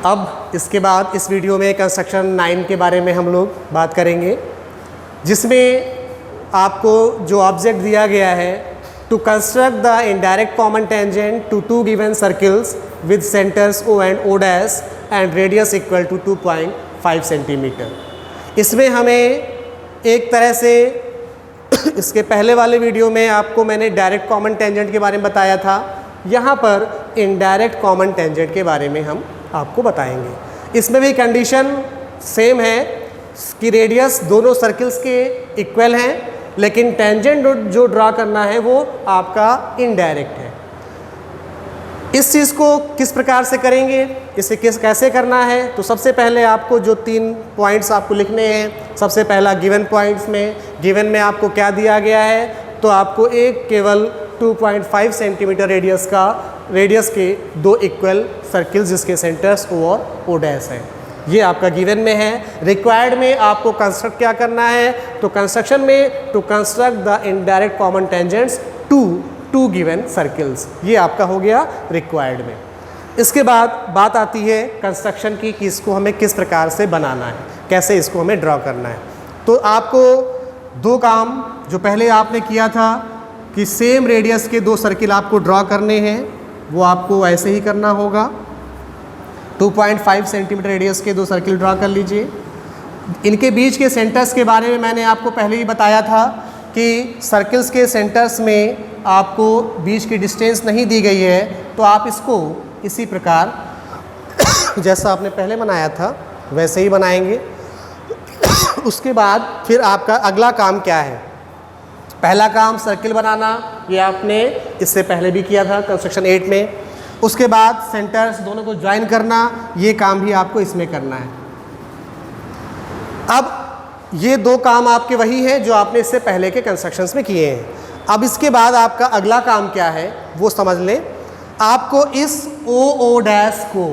अब इसके बाद इस वीडियो में कंस्ट्रक्शन 9 के बारे में हम लोग बात करेंगे, जिसमें आपको जो ऑब्जेक्ट दिया गया है, to construct the indirect common tangent to two given circles with centres O and O dash and radius equal to 2.5 centimetre. इसमें हमें एक तरह से इसके पहले वाले वीडियो में आपको मैंने डायरेक्ट कॉमन टेंजेंट के बारे में बताया था, यहाँ पर इनडायरेक्ट कॉमन टेंजेंट के बारे में हम आपको बताएंगे। इसमें भी कंडीशन सेम है कि रेडियस दोनों सर्किल्स के इक्वल हैं, लेकिन टेंजेंट जो ड्रा करना है वो आपका इनडायरेक्ट है। इस चीज़ को किस प्रकार से करेंगे, इसे कैसे करना है, तो सबसे पहले आपको जो 3 पॉइंट्स आपको लिखने हैं। सबसे पहला गिवन पॉइंट्स में, गिवन में आपको क्या दिया गया है, तो आपको एक केवल 2.5 सेंटीमीटर रेडियस के 2 इक्वल सर्किल्स जिसके सेंटर्स O और O डैश है, ये आपका गिवन में है। रिक्वायर्ड में आपको कंस्ट्रक्ट क्या करना है, तो कंस्ट्रक्शन में to construct the indirect common tangents to given circles, ये आपका हो गया रिक्वायर्ड में। इसके बाद बात आती है कंस्ट्रक्शन की कि इसको हमें किस प्रकार से बनाना है, कैसे इसको हमें ड्रॉ करना है। तो आपको 2 काम जो पहले आपने किया था कि सेम रेडियस के 2 सर्किल आपको ड्रॉ करने हैं, वो आपको ऐसे ही करना होगा। 2.5 सेंटीमीटर रेडियस के 2 सर्किल ड्रॉ कर लीजिए। इनके बीच के सेंटर्स के बारे में मैंने आपको पहले ही बताया था कि सर्किल्स के सेंटर्स में आपको बीच की डिस्टेंस नहीं दी गई है, तो आप इसको इसी प्रकार जैसा आपने पहले बनाया था वैसे ही बनाएंगे। उसके बाद फिर आपका अगला काम क्या है, पहला काम सर्किल बनाना, ये आपने इससे पहले भी किया था कंस्ट्रक्शन 8 में। उसके बाद सेंटर्स दोनों को ज्वाइन करना, ये काम भी आपको इसमें करना है। अब ये 2 काम आपके वही हैं जो आपने इससे पहले के कंस्ट्रक्शंस में किए हैं। अब इसके बाद आपका अगला काम क्या है वो समझ लें। आपको इस O डैश को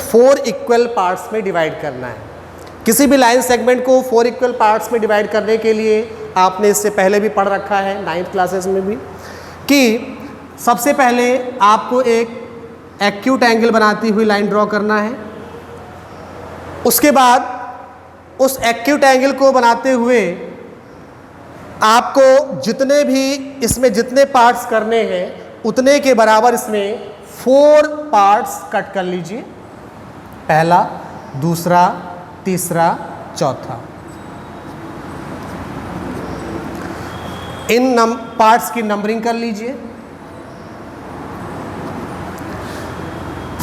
4 इक्वल पार्ट्स में डिवाइड करना है। किसी भी लाइन सेगमेंट को 4 इक्वल पार्ट्स में डिवाइड करने के लिए आपने इससे पहले भी पढ़ रखा है 9th क्लासेस में भी, कि सबसे पहले आपको एक एक्यूट एंगल बनाती हुई लाइन ड्रॉ करना है। उसके बाद उस एक्यूट एंगल को बनाते हुए आपको जितने भी इसमें जितने पार्ट्स करने हैं उतने के बराबर इसमें 4 पार्ट्स कट कर लीजिए, पहला, दूसरा, तीसरा, चौथा। इन पार्ट्स की नंबरिंग कर लीजिए।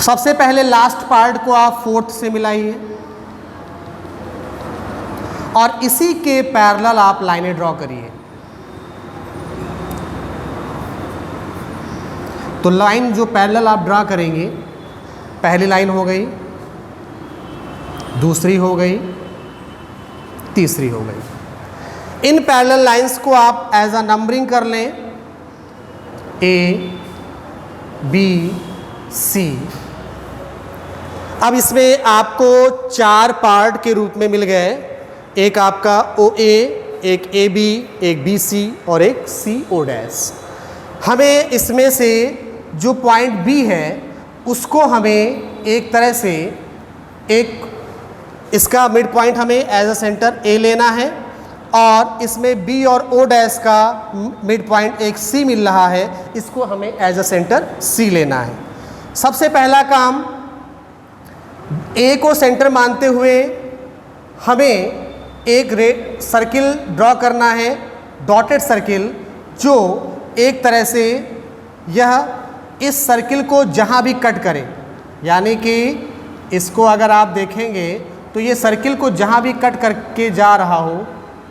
सबसे पहले लास्ट पार्ट को आप 4th से मिलाइए और इसी के पैरेलल आप लाइनें ड्रॉ करिए। तो लाइन जो पैरेलल आप ड्रॉ करेंगे, पहली लाइन हो गई, दूसरी हो गई, तीसरी हो गई। इन पैरेलल लाइंस को आप एज अ नंबरिंग कर लें, A, B, C। अब इसमें आपको 4 पार्ट के रूप में मिल गए, एक आपका OA, एक AB, एक BC और एक CO डैश। हमें इसमें से जो पॉइंट B है उसको हमें एक तरह से इसका मिड पॉइंट हमें एज अ सेंटर A लेना है, और इसमें B और O डैश का मिड पॉइंट एक C मिल रहा है, इसको हमें एज अ सेंटर C लेना है। सबसे पहला काम A को सेंटर मानते हुए हमें एक सर्किल ड्रॉ करना है, डॉटेड सर्किल, जो एक तरह से यह इस सर्किल को जहाँ भी कट करे, यानी कि इसको अगर आप देखेंगे तो ये सर्किल को जहाँ भी कट करके जा रहा हो,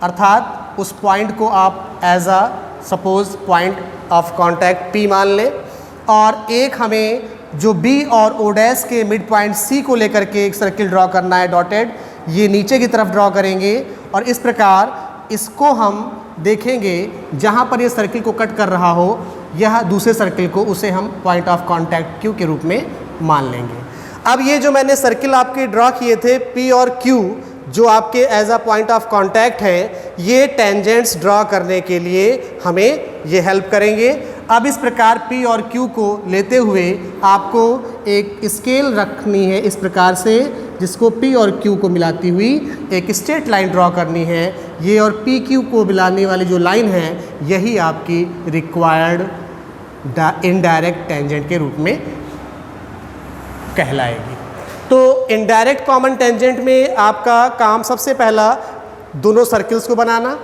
अर्थात उस पॉइंट को आप as a suppose point of contact P मान लें, और एक हमें जो B और O डैश के मिड पॉइंट C को लेकर के एक सर्किल ड्रॉ करना है डॉटेड, ये नीचे की तरफ ड्रॉ करेंगे और इस प्रकार इसको हम देखेंगे जहाँ पर ये सर्किल को कट कर रहा हो, यह दूसरे सर्किल को उसे हम पॉइंट ऑफ कांटेक्ट Q के रूप में मान लेंगे। अब ये जो मैंने सर्किल आपके ड्रॉ किए थे P और Q, जो आपके as a point of contact है, ये टेंजेंट्स ड्रॉ करने के लिए हमें ये हेल्प करेंगे। अब इस प्रकार P और Q को लेते हुए आपको एक स्केल रखनी है इस प्रकार से, जिसको P और Q को मिलाती हुई एक स्ट्रेट लाइन ड्रॉ करनी है। ये और PQ को मिलाने वाली जो लाइन है यही आपकी रिक्वायर्ड इनडायरेक्ट टेंजेंट के रूप में कहलाएगी। तो इनडायरेक्ट कॉमन टेंजेंट में आपका काम सबसे पहला दोनों सर्किल्स को बनाना,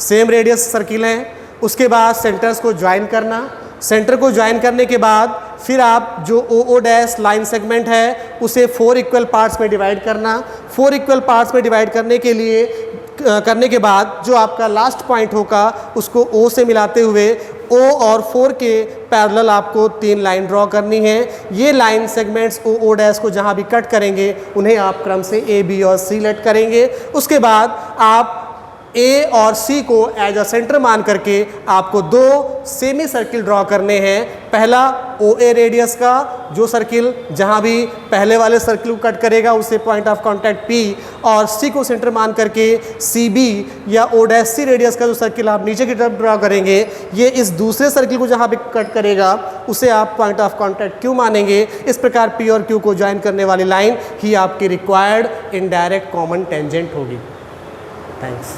सेम रेडियस सर्किल हैं, उसके बाद सेंटर्स को ज्वाइन करना, सेंटर को ज्वाइन करने के बाद फिर आप जो ओ डैश लाइन सेगमेंट है उसे 4 इक्वल पार्ट्स में डिवाइड करना। 4 इक्वल पार्ट्स में डिवाइड करने के बाद जो आपका लास्ट पॉइंट होगा उसको O से मिलाते हुए O और 4 के पैरेलल आपको 3 लाइन ड्रॉ करनी है। ये लाइन सेगमेंट्स O डैश को जहाँ भी कट करेंगे उन्हें आप क्रम से A, B और C लेट करेंगे। उसके बाद आप A और C को एज अ सेंटर मान करके आपको 2 सेमी सर्किल ड्रॉ करने हैं। पहला OA रेडियस का जो सर्किल जहाँ भी पहले वाले सर्किल को कट करेगा उसे पॉइंट ऑफ कांटेक्ट P, और C को सेंटर मान करके CB या O' रेडियस का जो सर्किल आप नीचे की तरफ ड्रॉ करेंगे, ये इस दूसरे सर्किल को जहाँ भी कट करेगा उसे आप पॉइंट ऑफ कांटेक्ट Q मानेंगे। इस प्रकार P और Q को ज्वाइन करने वाली लाइन ही आपकी रिक्वायर्ड इनडायरेक्ट कॉमन टेंजेंट होगी। थैंक्स।